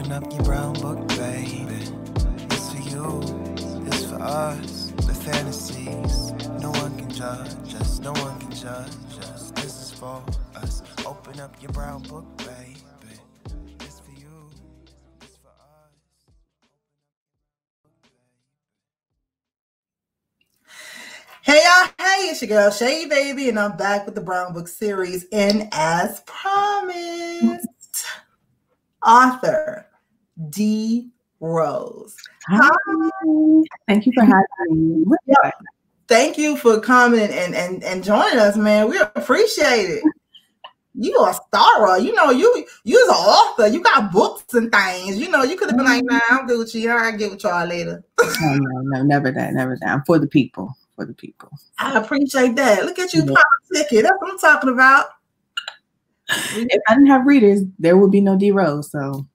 Open up your brown book, baby. It's for you, it's for us. The fantasies, no one can judge us, no one can judge us. This is for us. Open up your brown book, baby. It's for you, it's for us. Hey y'all, hey, it's your girl Shay Baby, and I'm back with the Brown Book series. And as promised, author D. Rose. Hi. Thank you for having me. Yeah. Thank you for coming and joining us, man. We appreciate it. You are a star, you know. You's an author. You got books and things. You know, you could have been like, "Nah, I'm good with you. I'll get with y'all later." No, never that, never that. I'm for the people. For the people. I appreciate that. Look at you, politicking. That's what I'm talking about. If I didn't have readers, there would be no D. Rose. So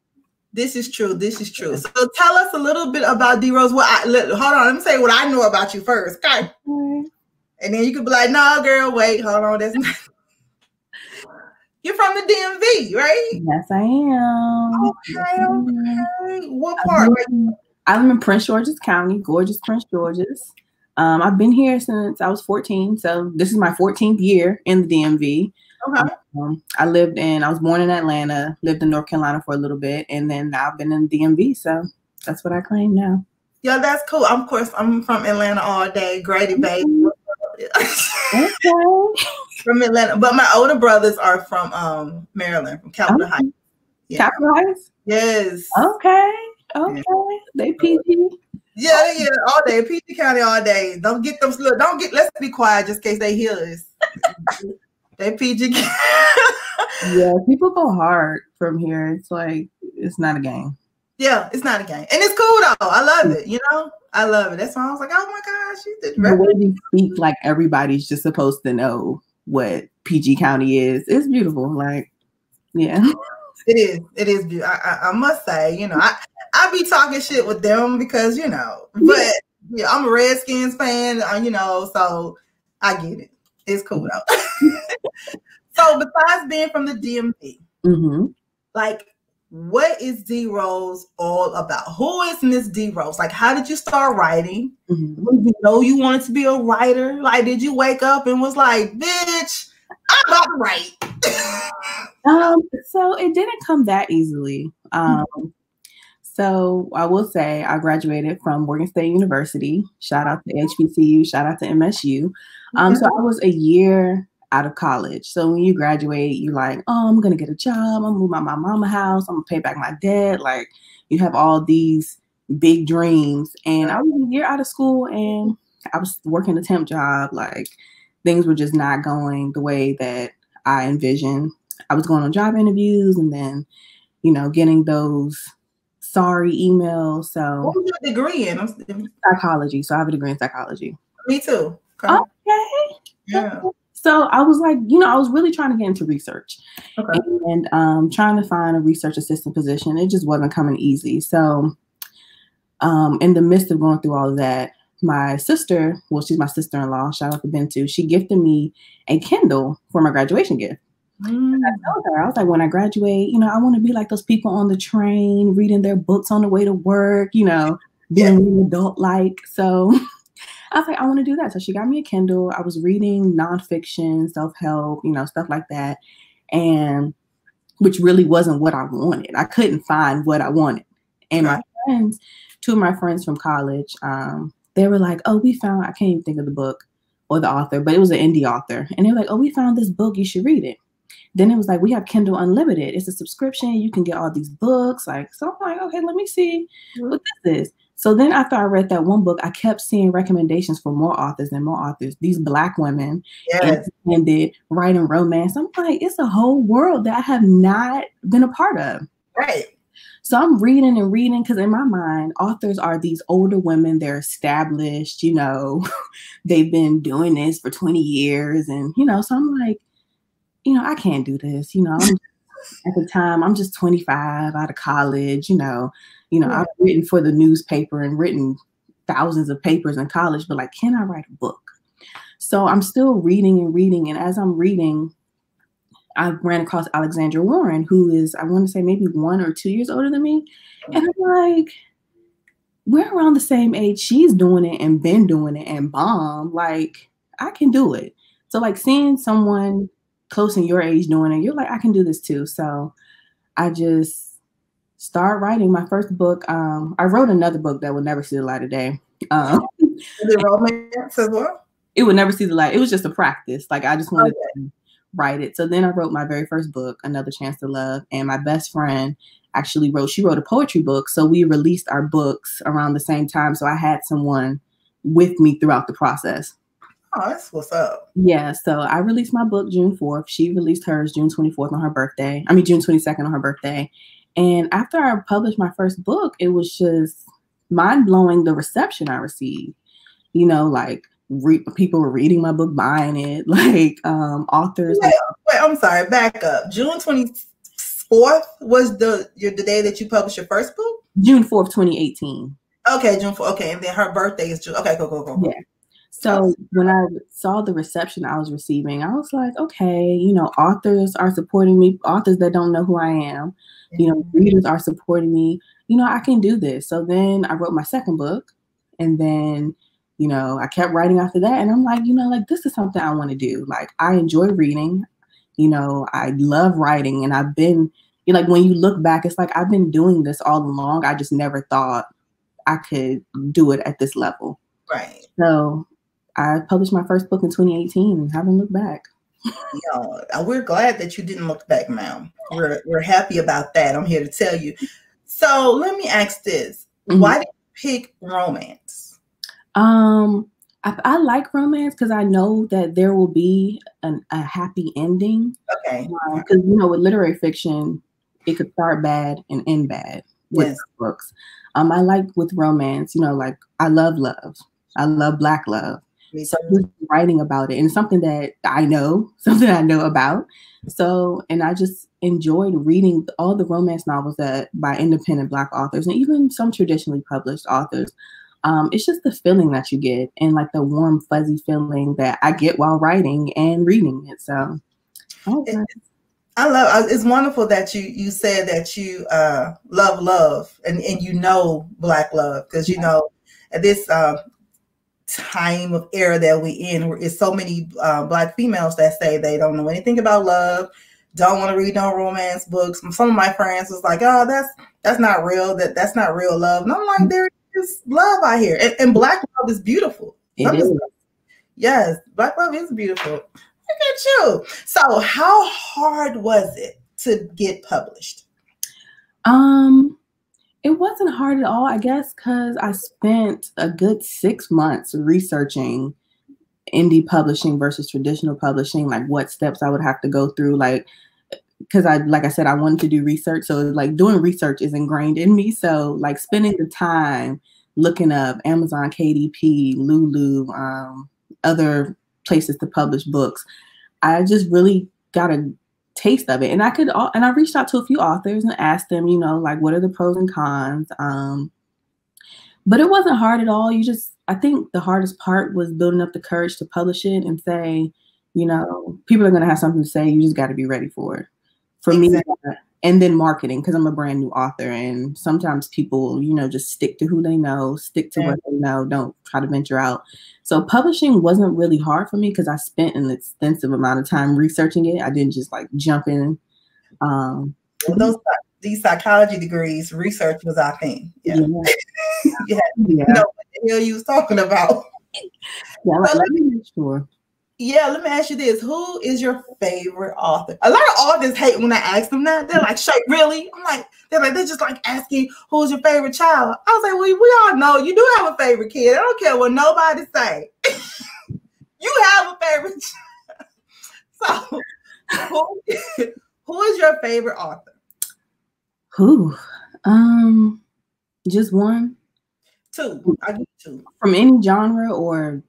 this is true. This is true. So tell us a little bit about D. Rose. Hold on. Let me say what I know about you first, okay? And then you could be like, "No, girl, wait, hold on. That's not." You're from the DMV, right? Yes, I am. Okay. What part? I live in Prince George's County, gorgeous Prince George's. I've been here since I was 14, so this is my 14th year in the DMV. Okay. I was born in Atlanta, lived in North Carolina for a little bit, and then I've been in the DMV, so that's what I claim now. Yeah, that's cool. Of course, I'm from Atlanta all day. Grady, baby. Okay. From Atlanta, but my older brothers are from Maryland, from Capitol Heights. Yeah. Capitol Heights? Yes. Okay. Yeah. They PG. Yeah, all day. PG County all day. Don't get them. Let's be quiet just in case they hear us. They PG. Yeah, people go hard from here. It's like it's not a game. Yeah, it's not a game, and it's cool though. I love it. You know, I love it. That's why I was like, oh my gosh, she did. The way we speak, like everybody's just supposed to know what PG County is. It's beautiful. Like, yeah, it is. It is beautiful. I must say, you know, I be talking shit with them because, you know, but yeah, I'm a Redskins fan, you know, so I get it. It's cool though. So besides being from the DMV, like, what is D. Rose all about? Who is Miss D. Rose? Like, how did you start writing? When you know you wanted to be a writer? Like, did you wake up and was like, bitch, I'm about to write? So it didn't come that easily. So I will say I graduated from Morgan State University. Shout out to HBCU. Shout out to MSU. So I was a year out of college. So when you graduate, you're like, oh, I'm going to get a job. I'm going to move out my mama house. I'm going to pay back my debt. Like, you have all these big dreams. And I was a year out of school and I was working a temp job. Like, things were just not going the way that I envisioned. I was going on job interviews and then, you know, getting those sorry emails. So what was your degree in? Psychology. So I have a degree in psychology. Me too. Okay. Yeah. So I was like, you know, I was really trying to get into research and trying to find a research assistant position. It just wasn't coming easy. So in the midst of going through all of that, my sister, well, she's my sister-in-law, shout out to Bintu, she gifted me a Kindle for my graduation gift. I told her, I was like, when I graduate, you know, I want to be like those people on the train, reading their books on the way to work, you know, being adult-like. So I was like, I want to do that. So she got me a Kindle. I was reading nonfiction, self-help, you know, stuff like that. And which really wasn't what I wanted. I couldn't find what I wanted. And my friends, two of my friends from college, they were like, oh, we found, I can't even think of the book or the author, but it was an indie author. And they were like, oh, we found this book. You should read it. Then it was like, we have Kindle Unlimited. It's a subscription. You can get all these books. Like, so I'm like, okay, let me see what this is. So then after I read that one book, I kept seeing recommendations for more authors and more authors, these Black women, independent, writing romance. I'm like, it's a whole world that I have not been a part of. Right. So I'm reading and reading because in my mind, authors are these older women. They're established, you know, they've been doing this for 20 years. And, you know, so I'm like, you know, I can't do this. You know, at the time, I'm just 25 out of college, you know, I've written for the newspaper and written thousands of papers in college, but like, can I write a book? So I'm still reading and reading. And as I'm reading, I ran across Alexandra Warren, who is, I want to say maybe 1 or 2 years older than me. And I'm like, we're around the same age. She's doing it and been doing it and bomb. Like, I can do it. So like seeing someone close in your age doing it, you're like, I can do this too. So I just started writing my first book. I wrote another book that would never see the light of day. Is it romance as well? It would never see the light. It was just a practice. Like I just wanted to write it. So then I wrote my very first book, Another Chance to Love. And my best friend actually she wrote a poetry book. So we released our books around the same time. So I had someone with me throughout the process. Oh, that's what's up. Yeah. So I released my book June 4th. She released hers June 24th on her birthday. I mean, June 22nd on her birthday. And after I published my first book, it was just mind blowing the reception I received. You know, like people were reading my book, buying it, like authors. Wait, I'm sorry, back up. June 24th was the day that you published your first book? June 4th, 2018. Okay, June 4th. Okay, and then her birthday is June. Okay, go. Yeah. So when I saw the reception I was receiving, I was like, okay, you know, authors are supporting me, authors that don't know who I am, you know, readers are supporting me, you know, I can do this. So then I wrote my second book, and then, you know, I kept writing after that. And I'm like, you know, like, this is something I want to do. Like, I enjoy reading, you know, I love writing. And I've been, you know, like, when you look back, it's like, I've been doing this all along. I just never thought I could do it at this level. Right. So I published my first book in 2018 and haven't looked back. No, we're glad that you didn't look back, ma'am. We're happy about that. I'm here to tell you. So let me ask this. Mm-hmm. Why did you pick romance? I like romance because I know that there will be a happy ending. Okay. Because, you know, with literary fiction, it could start bad and end bad with books. I like with romance, you know, like I love love. I love Black love. So writing about it, and something that I know, about. So, and I just enjoyed reading all the romance novels by independent Black authors, and even some traditionally published authors. It's just the feeling that you get, and like the warm, fuzzy feeling that I get while writing and reading it. So, I love. It's wonderful that you said that you love, and you know Black love, because you know at this time of era that we in, where it's so many Black females that say they don't know anything about love, don't want to read no romance books. Some of my friends was like, oh, that's not real. That's not real love. And I'm like, there is love out here, and Black love is beautiful. It is. Yes, Black love is beautiful. Look at you. So how hard was it to get published? It wasn't hard at all, I guess, because I spent a good 6 months researching indie publishing versus traditional publishing, like what steps I would have to go through, like, because like I said, I wanted to do research. So like doing research is ingrained in me. So like spending the time looking up Amazon, KDP, Lulu, other places to publish books, I just really got a taste of it. And I reached out to a few authors and asked them, you know, like, what are the pros and cons? But it wasn't hard at all. I think the hardest part was building up the courage to publish it and say, you know, people are going to have something to say. You just got to be ready for it. For me, and then marketing, because I'm a brand new author, and sometimes people, you know, just stick to who they know, stick to what they know, don't try to venture out. So publishing wasn't really hard for me because I spent an extensive amount of time researching it. I didn't just like jump in. These psychology degrees, research was our thing. Yeah. You know what the hell you was talking about. Yeah, let me make sure. Yeah, let me ask you this. Who is your favorite author? A lot of authors hate when I ask them that. They're like, "Shay, really?" They're just like asking, who's your favorite child? I was like, well, we all know you do have a favorite kid. I don't care what nobody say. You have a favorite child. So who is your favorite author? Who? Just one? Two. I'll give you two. From any genre, or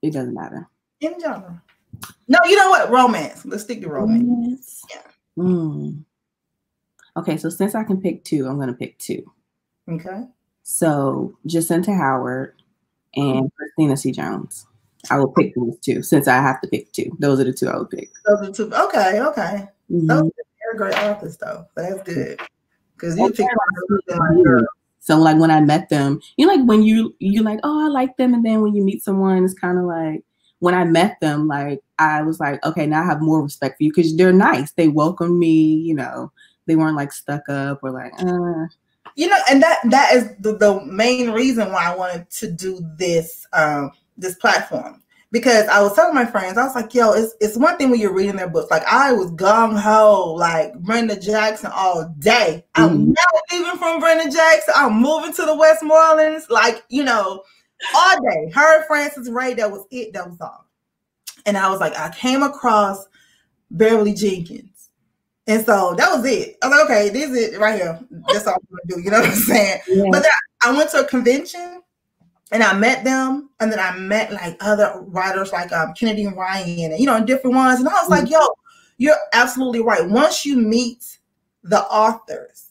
it doesn't matter? In genre. No, you know what? Romance. Let's stick to romance. Yeah. Okay, so since I can pick two, I'm going to pick two. Okay. So Jacinta Howard and Christina C. Jones. I will pick those two since I have to pick two. Those are the two I would pick. Those are two. Okay. Those are great authors, though. That's good because you pick up. So like when I met them, you know, like when you like, oh, I like them, and then when you meet someone, it's kind of like when I met them, like I was like, okay, now I have more respect for you because they're nice. They welcomed me, you know. They weren't like stuck up or like, You know, and that is the main reason why I wanted to do this this platform. Because I was telling my friends, I was like, yo, it's one thing when you're reading their books. Like, I was gung-ho, like, Brenda Jackson all day. I'm not leaving from Brenda Jackson. I'm moving to the Westmorelands. Like, you know, all day. Her and Frances Ray, that was it. That was all. And I was like, I came across Beverly Jenkins. And so that was it. I was like, okay, this is it right here. That's all I'm going to do. You know what I'm saying? Yeah. But then I went to a convention. And I met them, and then I met like other writers like Kennedy and Ryan, and you know, different ones. And I was like, yo, you're absolutely right. Once you meet the authors,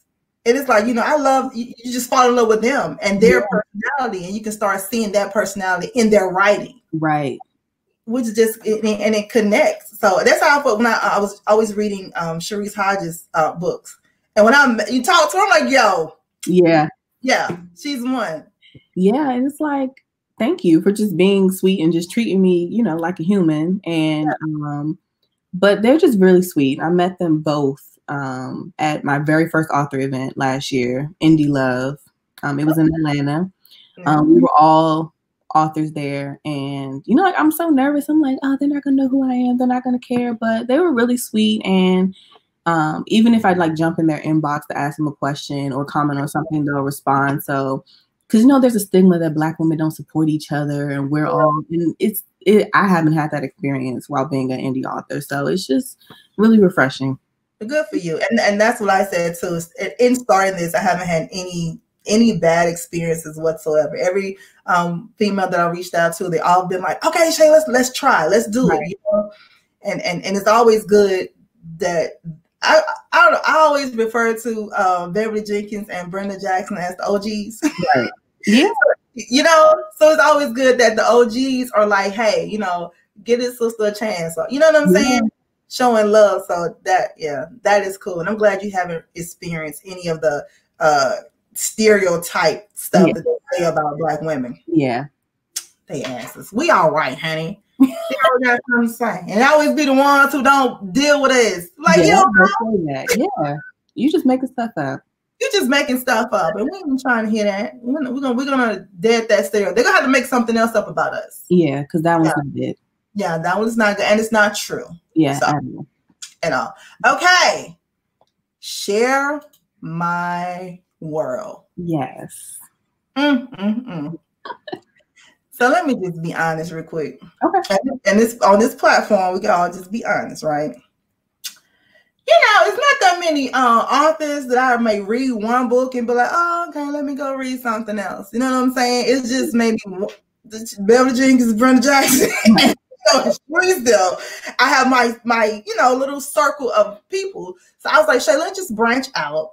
it is like, you know, I love you just fall in love with them and their personality, and you can start seeing that personality in their writing. Right. Which is just and it connects. So that's how I felt when I was always reading Sharice Hodges books. And when you talk to her, I'm like, yo, yeah, she's one. Yeah, and it's like, thank you for just being sweet and just treating me, you know, like a human. And but they're just really sweet. I met them both at my very first author event last year, Indie Love. It was in Atlanta. We were all authors there, and you know, like I'm so nervous. I'm like, oh, they're not gonna know who I am. They're not gonna care. But they were really sweet, and even if I'd like jump in their inbox to ask them a question or comment on something, they'll respond. So. Because, you know, there's a stigma that Black women don't support each other, and we're all, and I haven't had that experience while being an indie author. So it's just really refreshing. Good for you. And that's what I said too. In starting this, I haven't had any bad experiences whatsoever. Every female that I reached out to, they all been like, okay, Shay, let's try, let's do it. You know? And it's always good that I always refer to Beverly Jenkins and Brenda Jackson as the OGs. Right. Yeah. You know, so it's always good that the OGs are like, hey, you know, give this sister a chance. So, you know what I'm saying? Showing love. So that is cool. And I'm glad you haven't experienced any of the stereotype stuff that they say about Black women. Yeah. They asses. We all right, honey. That's what I'm saying. And I always be the ones who don't deal with us. Like, yeah, you just making stuff up. You just making stuff up, and we ain't trying to hear that. We're gonna dead that stereo. They're gonna have to make something else up about us. Yeah, because that one's not good. Yeah, that one's not good, and it's not true. Yeah, so, at all. Okay, share my world. Yes. So let me just be honest real quick. Okay. And this on this platform, we can all just be honest, right? You know, it's not that many authors that I may read one book and be like, oh, okay, let me go read something else. You know what I'm saying? It's just maybe Beverly Jenkins, Brenda Jackson. Still, I have my you know, little circle of people. So I was like, Shay, let's just branch out,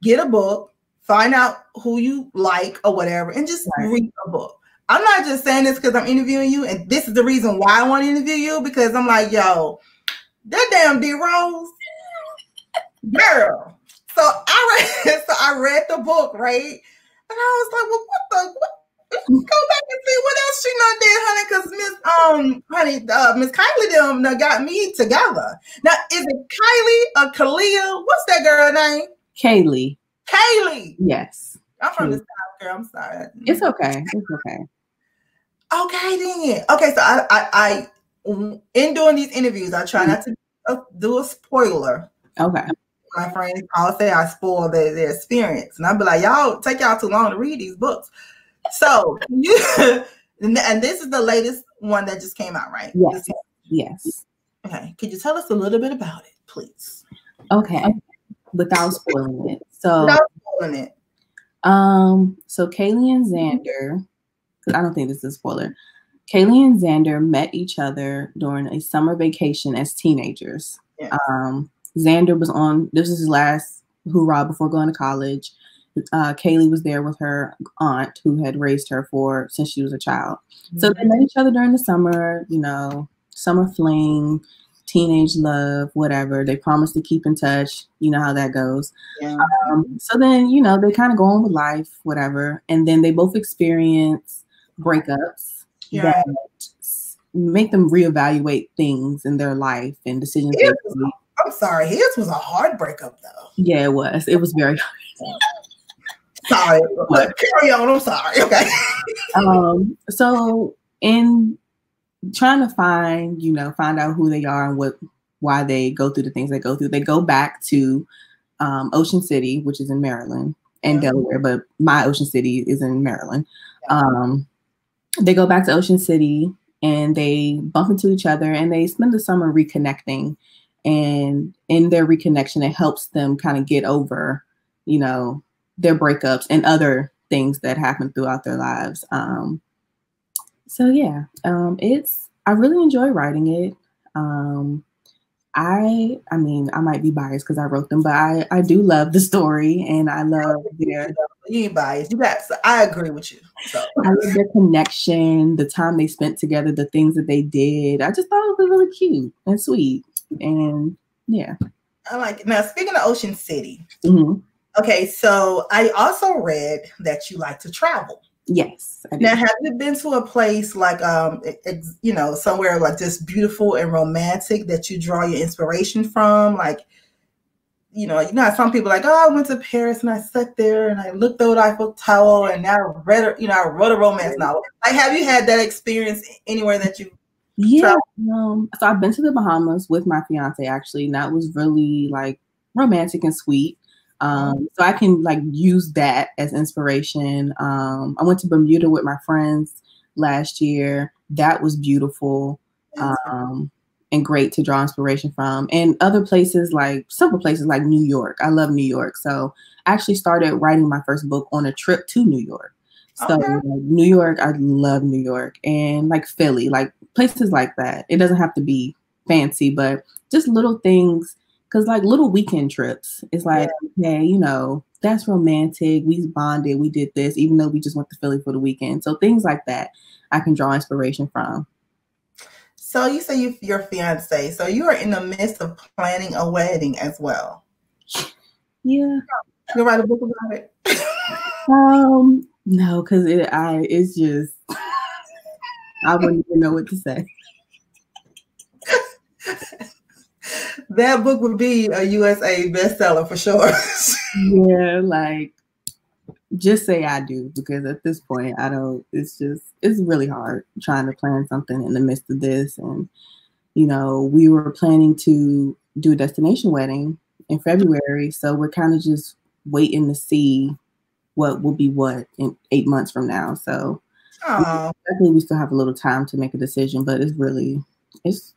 get a book, find out who you like or whatever, and just read a book. I'm not just saying this because I'm interviewing you, and this is the reason why I want to interview you, because I'm like, yo, that damn D Rose, girl. So I read the book, right? And I was like, well, let's go back and see what else she not did, honey, because Miss Kylie them got me together. Now, is it Kylie or Kalia? What's that girl name? Kaylee. Yes. I'm from the South, girl. I'm sorry. It's okay. It's okay. Okay, then. Okay, so I in doing these interviews, I try not to do a spoiler. Okay. My friends, I'll say I spoil their experience, and I'll be like, y'all take y'all too long to read these books. So and this is the latest one that just came out, right? Yes. Okay. Could you tell us a little bit about it, please? Okay. Without spoiling it. So Kaylee and Xander, because I don't think this is a spoiler. Kaylee and Xander met each other during a summer vacation as teenagers. Yes. Xander was this is his last hoorah before going to college. Kaylee was there with her aunt who had raised her since she was a child. So they met each other during the summer, you know, summer fling. teenage love, whatever. They promise to keep in touch. You know how that goes. Yeah. So then, you know, they kind of go on with life, whatever. And then they both experience breakups that make them reevaluate things in their life and decisions. I'm sorry, his was a hard breakup though. Yeah, it was. It was very hard. Sorry, but carry on. I'm sorry. Okay. So in trying to find out who they are and why they go through the things they go through, they go back to Ocean City, which is in Maryland and Delaware, but my Ocean City is in Maryland. They go back to Ocean City and they bump into each other and they spend the summer reconnecting. And in their reconnection, it helps them kind of get over, you know, their breakups and other things that happen throughout their lives. So yeah, I really enjoy writing it. I mean, I might be biased because I wrote them, but I do love the story and I love their. You ain't biased. I agree with you. So. I love their connection, the time they spent together, the things that they did. I just thought it was really cute and sweet. And yeah. I like it. Now, speaking of Ocean City, mm-hmm. Okay, so I also read that you like to travel. Yes. I do. Now, have you been to a place like, you know, somewhere like just beautiful and romantic that you draw your inspiration from? Like, you know, some people are like, oh, I went to Paris and I sat there and I looked over the Eiffel Tower and now I wrote a romance novel. Like, have you had that experience anywhere that you? Yeah. So I've been to the Bahamas with my fiance actually, and that was really like romantic and sweet. So I can like use that as inspiration. I went to Bermuda with my friends last year. That was beautiful. And great to draw inspiration from. And other places, like simple places like New York. I love New York. So I actually started writing my first book on a trip to New York. So like, New York, I love New York, and like Philly, like places like that. It doesn't have to be fancy, but just little things. Because like little weekend trips, it's like, okay, you know, that's romantic. We bonded. We did this, even though we just went to Philly for the weekend. So things like that, I can draw inspiration from. So you say your fiance. So you are in the midst of planning a wedding as well. Yeah. You write a book about it? No, because it's just I wouldn't even know what to say. That book would be a USA bestseller for sure. Yeah, like just say I do, because at this point I don't. It's really hard trying to plan something in the midst of this. And you know, we were planning to do a destination wedding in February, so we're kind of just waiting to see what will be what in 8 months from now. So definitely we still have a little time to make a decision, but it's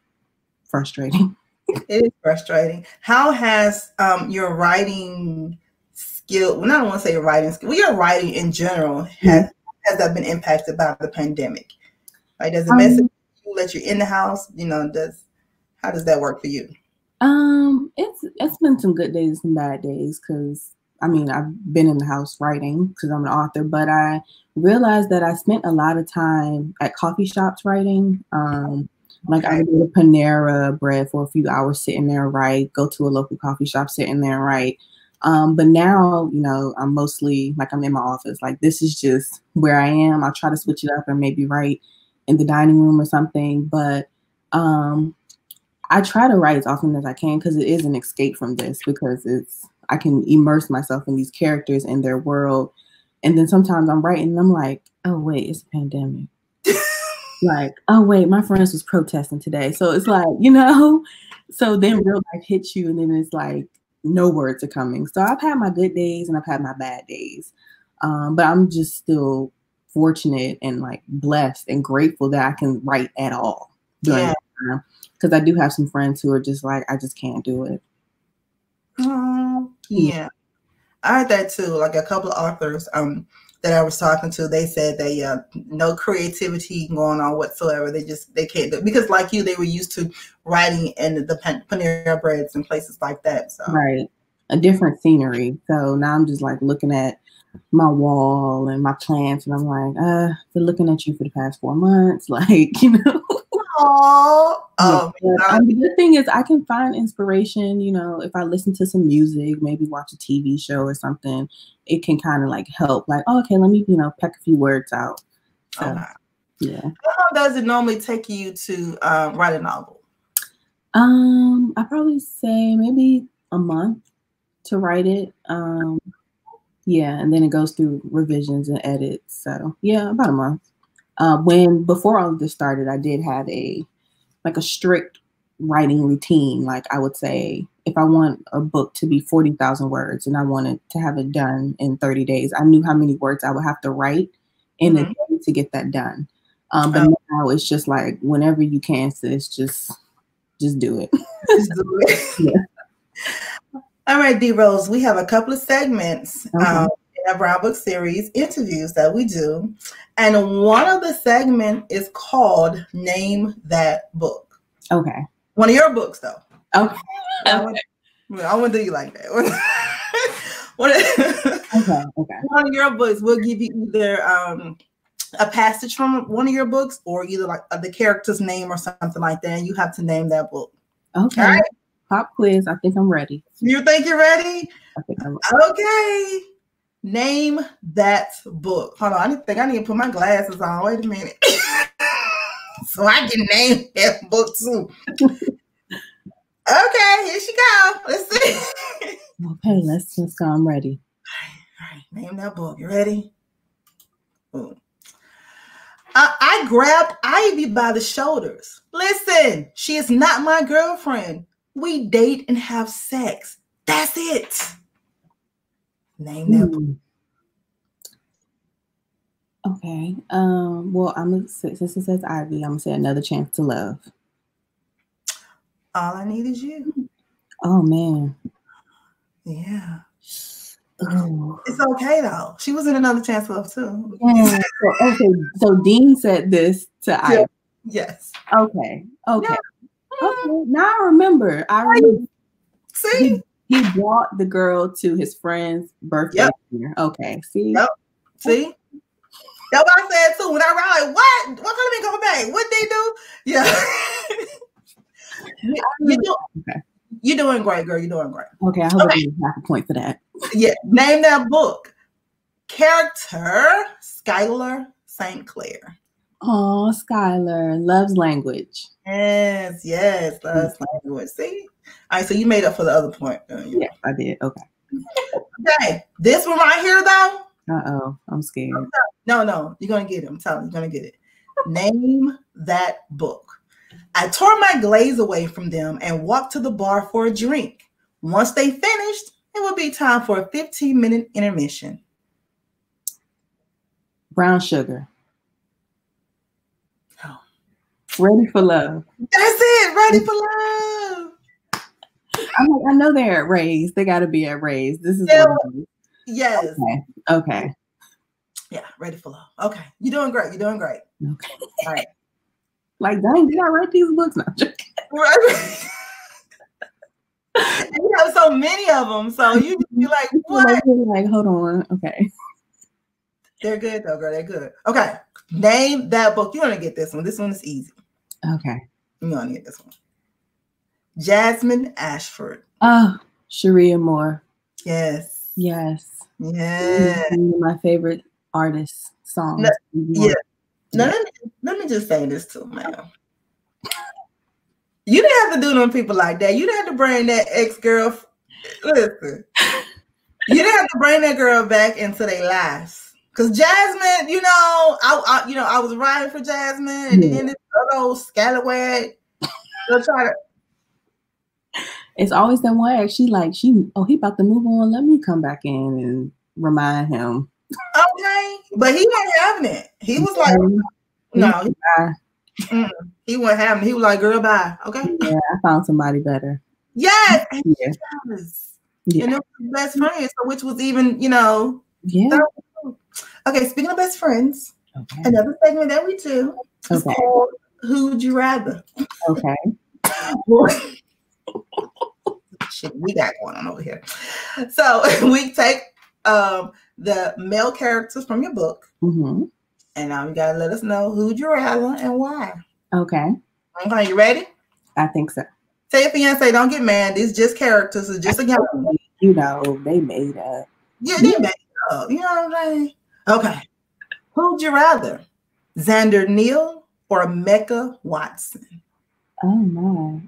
frustrating. It is frustrating. How has your writing skill, well, I don't want to say your writing skill, your writing in general, has that been impacted by the pandemic? Like, does it mess up you, let you in the house? You know, how does that work for you? It's been some good days and some bad days, because I mean, I've been in the house writing because I'm an author, but I realized that I spent a lot of time at coffee shops writing. Like I would go to Panera Bread for a few hours, sitting there and write, go to a local coffee shop, sitting there and write. But now, you know, I'm mostly like I'm in my office. Like this is just where I am. I'll try to switch it up and maybe write in the dining room or something. But I try to write as often as I can, because it is an escape from this, because I can immerse myself in these characters and their world. And then sometimes I'm writing and I'm like, oh wait, it's a pandemic. Like, oh wait, my friends was protesting today. So it's like, you know, so then real life hits you and then it's like no words are coming. So I've had my good days and I've had my bad days. But I'm just still fortunate and like blessed and grateful that I can write at all during that time. Because I do have some friends who are just like, I just can't do it. Yeah. I heard that too. Like a couple of authors that I was talking to, they said they no creativity going on whatsoever. They can't, because like you, they were used to writing in the Panera Breads and places like that. So right, a different scenery. So now I'm just like looking at my wall and my plants, and I'm like, been looking at you for the past 4 months, like, you know. Oh, the good thing is I can find inspiration, if I listen to some music, maybe watch a TV show or something, it can kind of like help. Like, oh, okay, let me, peck a few words out. So, okay. Yeah. How long does it normally take you to write a novel? I probably say maybe a month to write it. Yeah, and then it goes through revisions and edits. So yeah, about a month. Before all of this started, I did have a strict writing routine. Like I would say, if I want a book to be 40,000 words and I wanted to have it done in 30 days, I knew how many words I would have to write in a day to get that done. But now it's just like whenever you can, sis, just do it. Just do it. Yeah. All right, D Rose, we have a couple of segments in our Brown Book series interviews that we do. And one of the segments is called Name That Book. Okay. One of your books, though. Okay. I wouldn't do you like that. Okay. One of your books will give you either a passage from one of your books or either like the character's name or something like that. And you have to name that book. Okay. All right. Pop quiz. I think I'm ready. You think you're ready? I think I'm ready. Okay. Name that book. Hold on. I need to put my glasses on. Wait a minute. So I can name that book too. Okay, here she go. Let's see. Okay, let's go. I'm ready. All right. Name that book. You ready? Boom. I grabbed Ivy by the shoulders. Listen, she is not my girlfriend. We date and have sex. That's it. Name that book. Okay. Well, since it says Ivy, I'm gonna say Another Chance to Love. All I need is you. Oh man. Yeah. Oh. It's okay though. She was in Another Chance to Love too. Yeah. So Dean said this to Ivy. Yes. Okay. Yeah. Okay. Now I remember. See? He brought the girl to his friend's birthday dinner. Okay. See? Yep. See? That's what I said too. When I read, like, what? What could they go back? What they do? Yeah. You're doing great, girl. You're doing great. Okay, I hope I get half a point for that. Yeah. Name that book. Character, Skylar St. Clair. Oh, Skylar. Love's Language. Yes. Love's Language. See? All right, so you made up for the other point. Yes, I did. Okay. Okay. This one right here, though. Uh-oh. I'm scared. No. You're going to get it. I'm telling you. You're going to get it. Name that book. I tore my glaze away from them and walked to the bar for a drink. Once they finished, it would be time for a 15-minute intermission. Brown Sugar. Oh. Ready for Love. That's it. Ready for Love. I know they're at Ray's. They got to be at Ray's. This is yes. Okay. Yeah, Ready for Love. Okay. You're doing great. Okay. All right. Like, dang, did I write these books? No, I'm joking. Right. And you have so many of them, so you just be like, what? Like, hold on. Okay. They're good though, girl. They're good. Okay. Name that book. You're gonna get this one. This one is easy. Okay. You're gonna get this one. Jasmine Ashford. Oh, Sharia Moore. Yes. One of my favorite artists' songs. Yeah. Now, let me just say this too, man. You didn't have to do them people like that. You didn't have to bring that ex-girl. Listen. You didn't have to bring that girl back into their lives. Because Jasmine, I was riding for Jasmine, and then this other old scallywag. It's always that one. He about to move on. Let me come back in and remind him. Okay, but he wasn't having it. He was like, no, he wasn't having it. He was like, girl, bye. Okay. Yeah, I found somebody better. Yes. Yeah. And they were best friends, so which was even, Yeah. Okay, speaking of best friends, another segment that we do is called Who Would You Rather? Okay. Shit, we got going on over here. So we take the male characters from your book, and now you gotta let us know who'd you rather and why. Okay. Okay, you ready? I think so. Tell your fiance, don't get mad. These just characters. It's just a game. You know, they made up. Yeah, they made up. You know what I'm saying? Okay. Who'd you rather? Xander Neal or Mecca Watson? Oh my.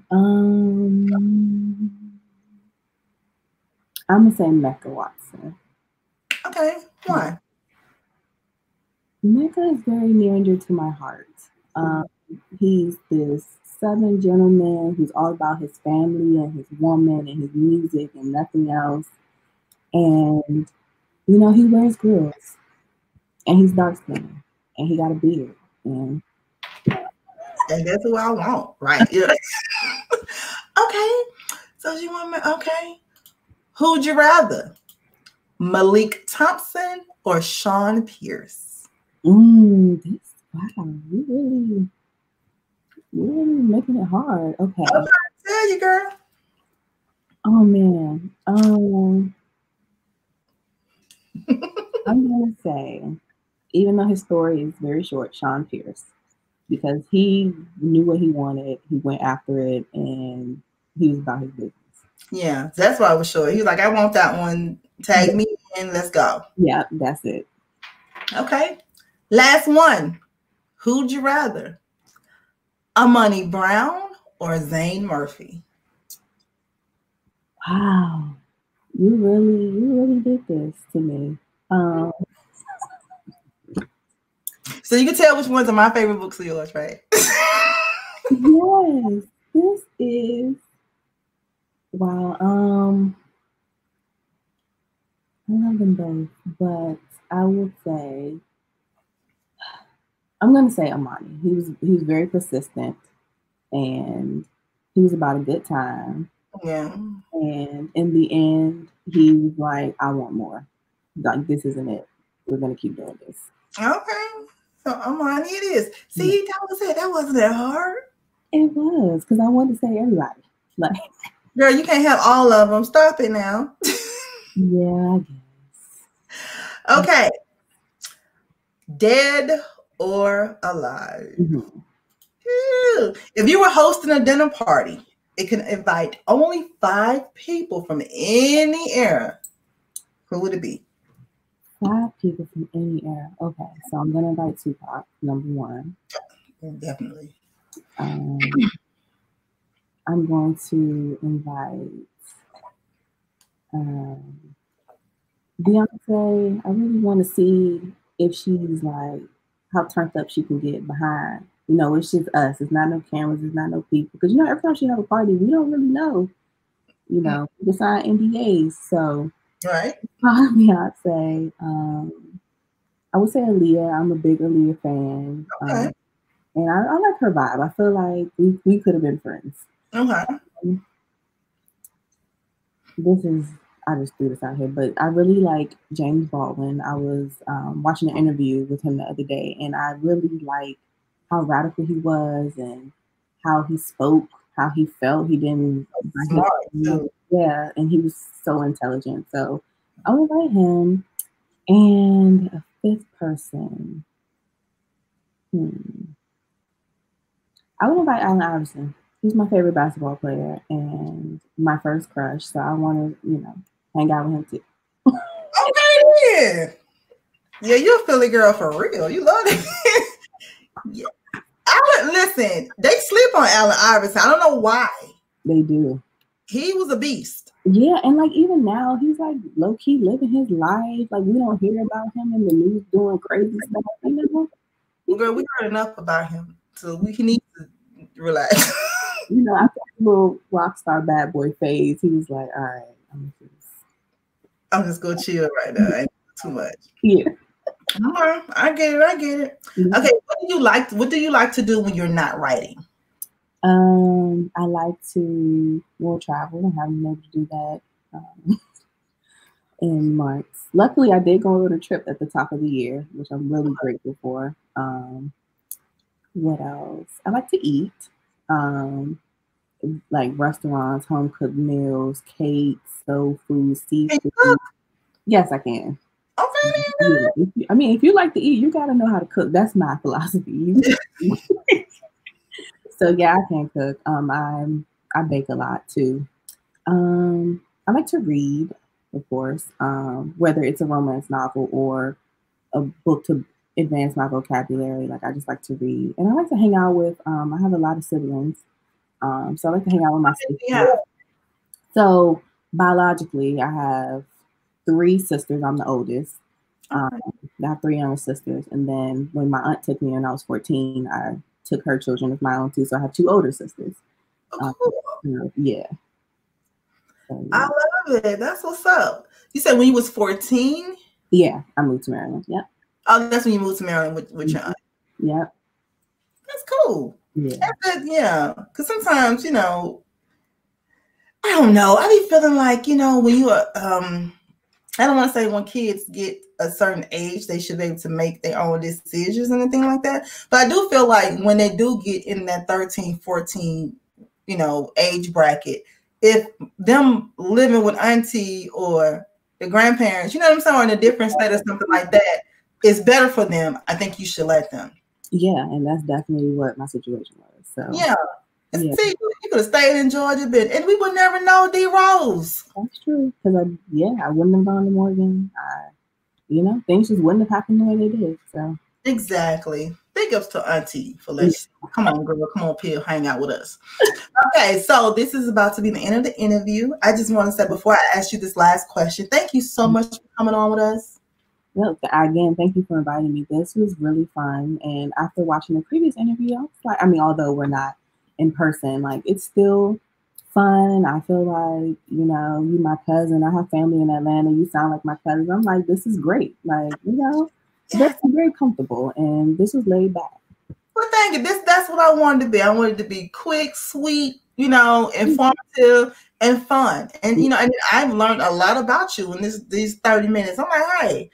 I'm gonna say Mecca Watson. Okay, why? Mecca is very near and dear to my heart. He's this Southern gentleman who's all about his family and his woman and his music and nothing else. And you know, he wears grills and he's dark skinned and he got a beard. And that's who I want, right? Yeah. Okay. So you want me? Okay. Who'd you rather? Malik Thompson or Sean Pierce? Wow, you really making it hard. Okay. I'm trying to tell you, girl. Oh man. I'm gonna say, even though his story is very short, Sean Pierce, because he knew what he wanted, he went after it, and he was about his business. Yeah, that's why I was short. He was like, I want that one. Tag me in. Let's go. Yeah, that's it. Okay. Last one. Who'd you rather? Amani Brown or Zane Murphy? Wow. You really did this to me. So you can tell which ones are my favorite books of yours, right? Yes. This is wow. I love them both, but I would say I'm gonna say Amani. He was very persistent and he was about a good time. Yeah. And in the end, he was like, I want more. Like, this isn't it. We're gonna keep doing this. Okay. So Amani it is. See, that was it. That wasn't that hard. It was, because I wanted to say everybody. Like, girl, you can't have all of them. Stop it now. Yeah, I guess. Okay. Dead or alive? Mm-hmm. If you were hosting a dinner party, it can invite only 5 people from any era. Who would it be? 5 people from any era. Okay, so I'm gonna invite Tupac, number 1. Definitely. I'm going to invite Beyonce. I really want to see if she's like how turned up she can get behind. You know, it's just us. It's not no cameras. It's not no people. Because, you know, every time she have a party, we don't really know. You know, we sign NDAs. So, right. Beyonce. I would say Aaliyah. I'm a big Aaliyah fan. Okay. And I like her vibe. I feel like we could have been friends. Okay. I just threw this out here, but I really like James Baldwin. I was watching an interview with him the other day, and I really like how radical he was and how he spoke, how he felt. He didn't. Yeah, and he was so intelligent. So I would invite him. And a 5th person. I would invite Allen Iverson. He's my favorite basketball player and my first crush. So I want to, you know, hang out with him too. Okay, then. Yeah, you're a Philly girl for real. You love it. Yeah. Listen, they sleep on Allen Iverson. I don't know why. They do. He was a beast. Yeah, and like even now, he's like low key living his life. Like we don't hear about him in the news doing crazy stuff. You know? Well, girl, we heard enough about him, so we need to relax. You know, after a little rock star bad boy phase, he was like, "All right, I'm just gonna chill right now. Ain't too much." Yeah. All right, I get it. Mm-hmm. Okay, what do you like to do when you're not writing? I like to travel. I haven't been able to do that in months. Luckily, I did go on a trip at the top of the year, which I'm really grateful for. What else? I like to eat, like restaurants, home cooked meals, cakes, soul food, seafood. Yes, I can. Okay. Yeah. If you like to eat, you got to know how to cook. That's my philosophy. So yeah, I can cook. I bake a lot too. I like to read, of course, whether it's a romance novel or a book to advance my vocabulary. Like I just like to read, and I like to hang out with. I have a lot of siblings, so I like to hang out with my sisters. Yeah. So biologically, I have 3 sisters. I'm the oldest. I have 3 younger sisters, and then when my aunt took me when I was 14, I took her children as my own too. So I have 2 older sisters. Cool. Yeah. So, yeah. I love it. That's what's up. You said when you was 14? Yeah, I moved to Maryland. Yep. Oh, that's when you moved to Maryland with your aunt. Yep. That's cool. Yeah. That's good, yeah. Because sometimes, I don't know. I be feeling like, when you are, I don't want to say when kids get a certain age, they should be able to make their own decisions and anything like that. But I do feel like when they do get in that 13, 14, age bracket, if them living with auntie or the grandparents, you know what I'm saying, or in a different state or something like that, is better for them, I think you should let them. Yeah, and that's definitely what my situation was. So yeah. See, you could have stayed in Georgia a bit, and we would never know D Rose. That's true, because I wouldn't have gone to Morgan. Things just wouldn't have happened the way they did. So exactly. Big ups to Auntie for let's come on, girl, come on, Pill, hang out with us. Okay, so this is about to be the end of the interview. I just want to say before I ask you this last question, thank you so much for coming on with us. Well, again, thank you for inviting me. This was really fun, and after watching the previous interview, I was like, although we're not in person, like it's still fun. I feel like, you my cousin, I have family in Atlanta, you sound like my cousin. I'm like, this is great. Like, that's very comfortable, and this was laid back. Well, thank you. That's what I wanted to be. I wanted to be quick, sweet, informative and fun. And, and I've learned a lot about you in these 30 minutes. I'm like, hey,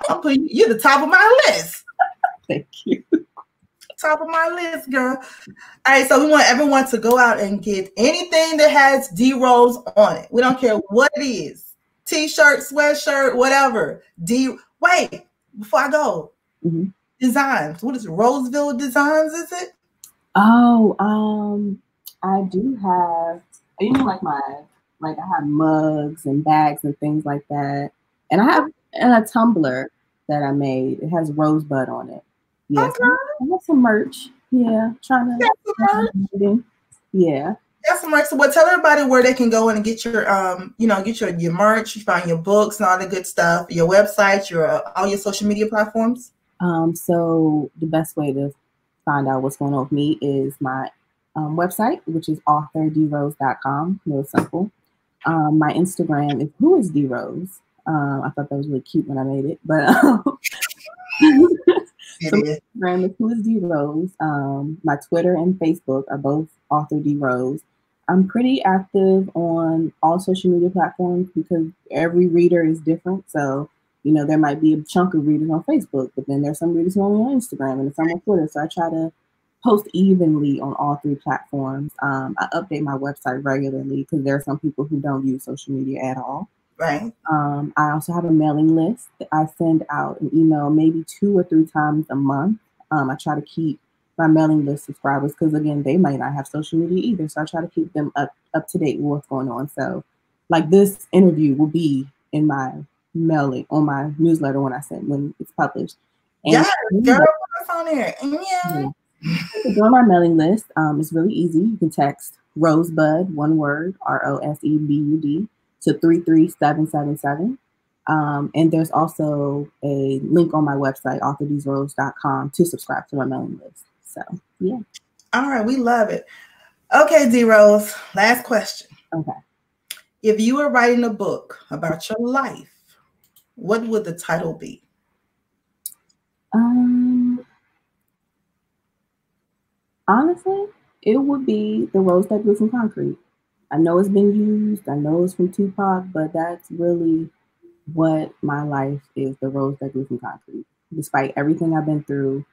I'll put you're the top of my list. Thank you. Top of my list, girl. All right, so we want everyone to go out and get anything that has D Rose on it. We don't care what it is. T-shirt, sweatshirt, whatever. Wait, before I go. Mm-hmm. Designs. What is it? Roseville Designs, is it? Oh, I do have, I have mugs and bags and things like that. And I have a tumbler that I made. It has Rosebud on it. Yes, okay. I have some merch. Yeah, trying to. Yeah. That's some merch. So, tell everybody where they can go in and get your, get your merch. You find your books and all the good stuff. Your website, all your social media platforms. So the best way to find out what's going on with me is my website, which is authordrose.com. Real simple. My Instagram is Who is D Rose. I thought that was really cute when I made it, but so my Instagram is Who is D Rose. My Twitter and Facebook are both Author D Rose. I'm pretty active on all social media platforms because every reader is different. So, there might be a chunk of readers on Facebook, but then there's some readers only on Instagram and some on Twitter. So I try to post evenly on all 3 platforms. I update my website regularly because there are some people who don't use social media at all. Right. I also have a mailing list. I send out an email maybe 2 or 3 times a month. I try to keep my mailing list subscribers because, again, they might not have social media either. So I try to keep them up to date with what's going on. So like this interview will be in my mailing on my newsletter when it's published. And girl, what's on there? Yeah. Join my mailing list. It's really easy. You can text Rosebud, one word, ROSEBUD, to 33777. And there's also a link on my website, authordrose.com, to subscribe to my mailing list. So, yeah. All right. We love it. Okay, D Rose, last question. Okay. If you were writing a book about your life, what would the title be? Honestly, it would be The Rose That Grew from Concrete. I know it's been used. I know it's from Tupac, but that's really what my life is, The Rose That Grew from Concrete. Despite everything I've been through,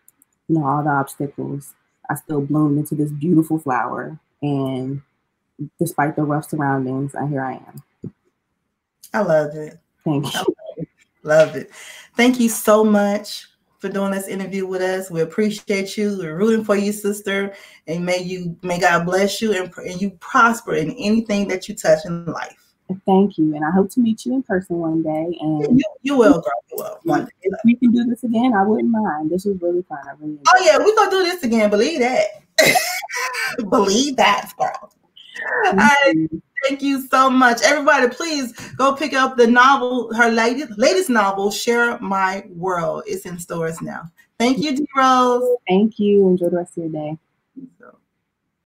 all the obstacles, I still bloomed into this beautiful flower. And despite the rough surroundings, here I am. I love it. Thank you. Love it. Thank you so much for doing this interview with us. We appreciate you. We're rooting for you, sister. And may God bless you and you prosper in anything that you touch in life. Thank you. And I hope to meet you in person one day. And you will, girl. You will. One day. If we can do this again, I wouldn't mind. This was really fun. I really enjoyed Oh, yeah. We're going to do this again. Believe that. Believe that, girl. Thank you so much. Everybody, please go pick up the novel, her latest novel, Share My World. It's in stores now. Thank you, D Rose. Thank you. Enjoy the rest of your day.